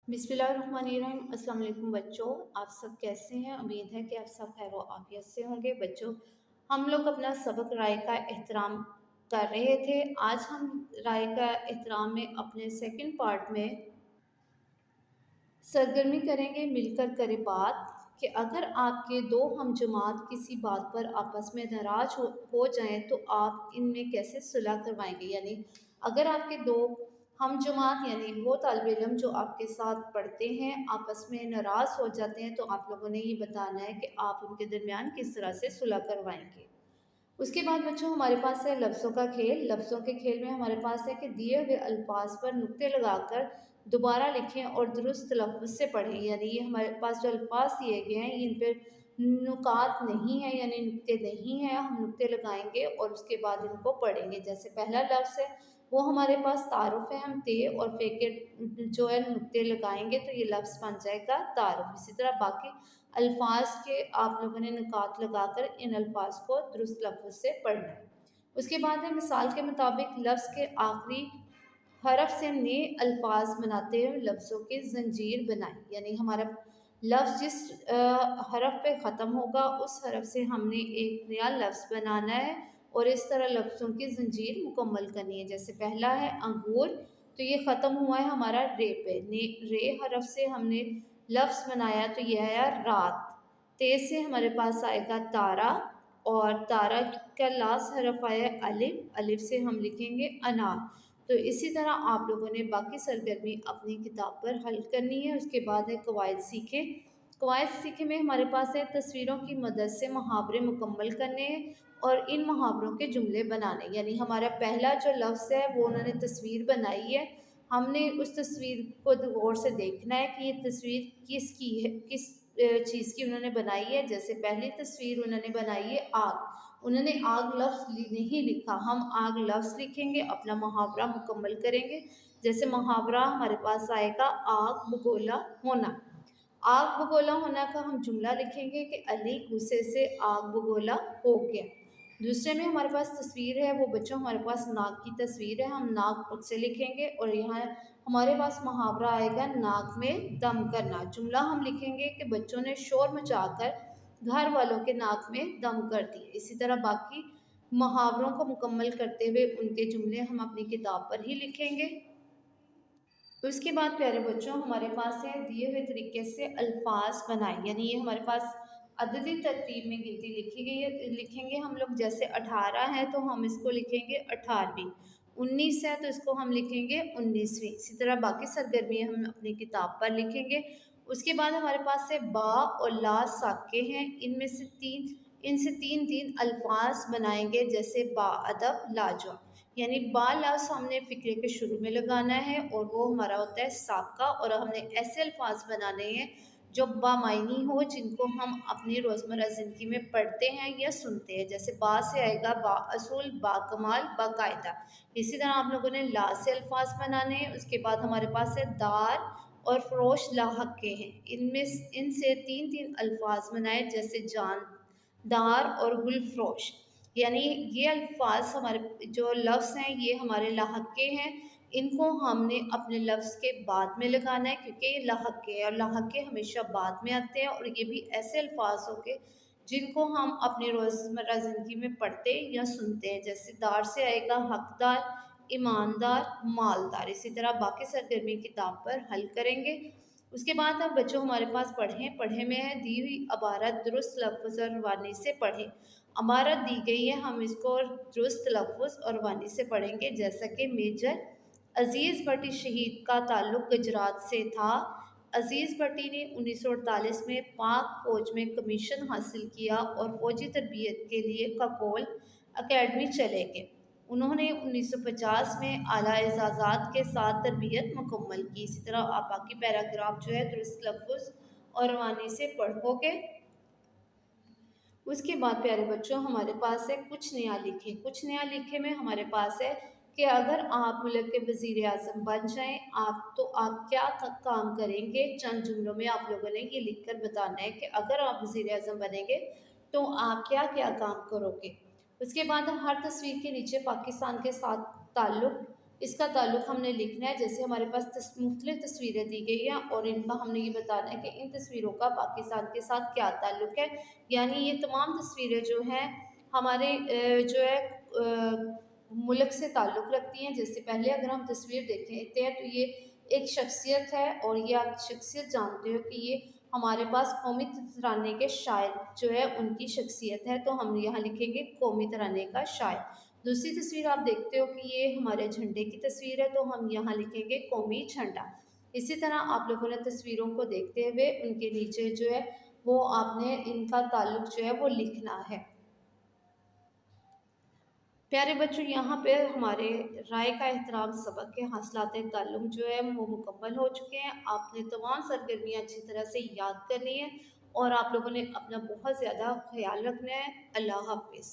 बिस्मिल्लाहिर्रहमानिर्रहीम। अस्सलाम वालेकुम बच्चों, आप सब कैसे हैं? उम्मीद है कि आप सब खैर आफियत से होंगे। बच्चों, हम लोग अपना सबक राय का एहतराम कर रहे थे। आज हम राय का एहतराम में अपने सेकंड पार्ट में सरगर्मी करेंगे, मिलकर करें बात। कि अगर आपके दो हम जमात किसी बात पर आपस में नाराज हो जाएं तो आप इनमें कैसे सुलह करवाएंगे। यानी अगर आपके दो हम जमात यानी वो तालिब इल्म जो आपके साथ पढ़ते हैं आपस में नाराज़ हो जाते हैं, तो आप लोगों ने ये बताना है कि आप उनके दरमियान किस तरह से सुलह करवाएंगे। उसके बाद बच्चों हमारे पास है लफ्ज़ों का खेल। लफ्ज़ों के खेल में हमारे पास है कि दिए हुए अल्फाज पर नुक्ते लगाकर दोबारा लिखें और दुरुस्त लफ्ज़ से पढ़ें। यानी ये हमारे पास जो अल्फाज दिए गए हैं इन पर नुकात नहीं है, यानी नुक्ते नहीं हैं। हम नुक्ते लगाएंगे और उसके बाद इनको पढ़ेंगे। जैसे पहला लफ्ज़ है वो हमारे पास तारुफ है, हम ते और फे के जो है नुक्ते लगाएंगे तो ये लफ्ज़ बन जाएगा तारुफ। इसी तरह बाकी अल्फाज के आप लोगों ने नुकात लगाकर इन अल्फाज को दुरुस्त लफ्ज़ से पढ़ना है। उसके बाद है मिसाल के मुताबिक लफ्ज़ के आखिरी हरफ से नए अल्फाज बनाते हुए लफ्ज़ों की जंजीर बनाई। यानी हमारा लफ्ज़ जिस हरफ पे ख़त्म होगा उस हरफ से हमने एक नया लफ्ज़ बनाना है और इस तरह लफ्ज़ों की जंजीर मुकम्मल करनी है। जैसे पहला है अंगूर, तो ये ख़त्म हुआ है हमारा रे पे। रे हरफ से हमने लफ्ज़ बनाया तो यह आया रात। ते से हमारे पास आएगा तारा और तारा का लास्ट हरफ आया अलिफ। अलिफ से हम लिखेंगे अनार। तो इसी तरह आप लोगों ने बाकी सरगर्मी अपनी किताब पर हल करनी है। उसके बाद है कवायद सीखें। कवायद सीखें में हमारे पास है तस्वीरों की मदद से मुहावरे मुकम्मल करने हैं और इन मुहावरों के जुमले बनाने। यानी हमारा पहला जो लफ्ज़ है वो उन्होंने तस्वीर बनाई है। हमने उस तस्वीर को गौर से देखना है कि ये तस्वीर किसकी है, किस चीज़ की उन्होंने बनाई है। जैसे पहली तस्वीर उन्होंने बनाई है आग। उन्होंने आग लफ्ज़ नहीं लिखा, हम आग लफ्ज़ लिखेंगे, अपना मुहावरा मुकम्मल करेंगे। जैसे मुहावरा हमारे पास आएगा आग बगोला होना। आग बगोला होना का हम जुमला लिखेंगे कि अली गुस्से से आग बगोला हो गया। दूसरे में हमारे पास तस्वीर है वो बच्चों हमारे पास नाक की तस्वीर है, हम नाक खुद से लिखेंगे और यहाँ हमारे पास मुहावरा आएगा नाक में दम करना। जुमला हम लिखेंगे कि बच्चों ने शोर मचाकर घर वालों के नाक में दम कर दिए। इसी तरह बाकी मुहावरों को मुकम्मल करते हुए उनके जुमले हम अपनी किताब पर ही लिखेंगे। उसके बाद प्यारे बच्चों हमारे पास है दिए हुए तरीके से अल्फाज बनाए। यानी ये हमारे पास अददी तरतीब में गिनती लिखी गई है। लिखेंगे हम लोग जैसे 18 है तो हम इसको लिखेंगे 18वीं। 19 है तो इसको हम लिखेंगे 19वीं। इसी तरह बाकी सरगर्मी हम अपनी किताब पर लिखेंगे। उसके बाद हमारे पास से बा और ला साके हैं। इनसे तीन तीन अल्फाज बनाएंगे जैसे बा अदब लाजवाब। यानी बा लफ्ज़ हमने फ़िक्रे के शुरू में लगाना है और वो हमारा होता है साका। और हमने ऐसे अल्फाज बनाने हैं जो बामायनी हो, जिनको हम अपनी रोज़मर्रा ज़िंदगी में पढ़ते हैं या सुनते हैं। जैसे बा से आएगा बा असूल, बा कमाल, बाकायदा। इसी तरह आप लोगों ने ला से अल्फाज बनाने हैं। उसके बाद हमारे पास है दार और फ़रोश लाहक के हैं। इनसे तीन तीन अल्फाज बनाए जैसे जानदार और गुलफरोश। यानी ये अल्फाज हमारे जो लफ्ज़ हैं ये हमारे लाहक के हैं। इनको हमने अपने लफ्ज़ के बाद में लगाना है क्योंकि ये लाहक के हैं और लाहक के हमेशा बाद में आते हैं। और ये भी ऐसे अल्फाज होंगे जिनको हम अपनी रोज़मर्रा ज़िंदगी में पढ़ते या सुनते हैं। जैसे दार से आएगा हकदार, ईमानदार, मालदार। इसी तरह बाकी सरगर्मी किताब पर हल करेंगे। उसके बाद अब बच्चों हमारे पास पढ़े में है दी हुई अबारत दुरुस्त लफ्ज़ और वानी से पढ़ें। अबारत दी गई है, हम इसको दुरुस्त लफ्ज़ और वानी से पढ़ेंगे। जैसा कि मेजर अज़ीज़ भट्टी शहीद का ताल्लुक़ गुजरात से था। अज़ीज़ भट्टी ने 1948 में पाक फ़ौज में कमीशन हासिल किया और फ़ौजी तरबियत के लिए ककोल अकेडमी चले गए। उन्होंने 1950 में आला एजाज़ात के साथ तरबियत मुकम्मल की। इसी तरह आप बाकी पैराग्राफ जो है दुरुस्त लफ्ज़ और वानी से पढ़ोगे। उसके बाद प्यारे बच्चों हमारे पास है कुछ नया लिखे। कुछ नया लिखे में हमारे पास है कि अगर आप मुल्क के वज़ीर आज़म बन जाएँ आप तो आप क्या काम करेंगे। चंद जुमलों में आप लोगों ने ये लिख कर बताना है कि अगर आप वज़ीर आज़म बनेंगे तो आप क्या क्या काम करोगे। उसके बाद हर तस्वीर के नीचे पाकिस्तान के साथ ताल्लुक़ इसका ताल्लुक हमने लिखना है। जैसे हमारे पास मुख्तलिफ तस्वीरें दी गई हैं और इनका हमने ये बताना है कि इन तस्वीरों का पाकिस्तान के साथ क्या ताल्लुक है। यानी ये तमाम तस्वीरें जो हैं हमारे जो है मुल्क से ताल्लुक़ रखती हैं। जैसे पहले अगर हम तस्वीर देखते हैं तो ये एक शख्सियत है और ये आप शख्सियत जानते हो कि ये हमारे पास कौमी तराने के शायर जो है उनकी शख्सियत है, तो हम यहाँ लिखेंगे कौमी तराने का शायर। दूसरी तस्वीर आप देखते हो कि ये हमारे झंडे की तस्वीर है, तो हम यहाँ लिखेंगे कौमी झंडा। इसी तरह आप लोगों ने तस्वीरों को देखते हुए उनके नीचे जो है वो आपने इनका ताल्लुक जो है वो लिखना है। प्यारे बच्चों, यहाँ पे हमारे राय का एहतराम सबक के हासिलात ताल्लुम जो है वो मुकम्मल हो चुके हैं। आपने तमाम सरगर्मियाँ अच्छी तरह से याद करनी है और आप लोगों ने अपना बहुत ज़्यादा ख्याल रखना है। अल्लाह हाफ़िज़।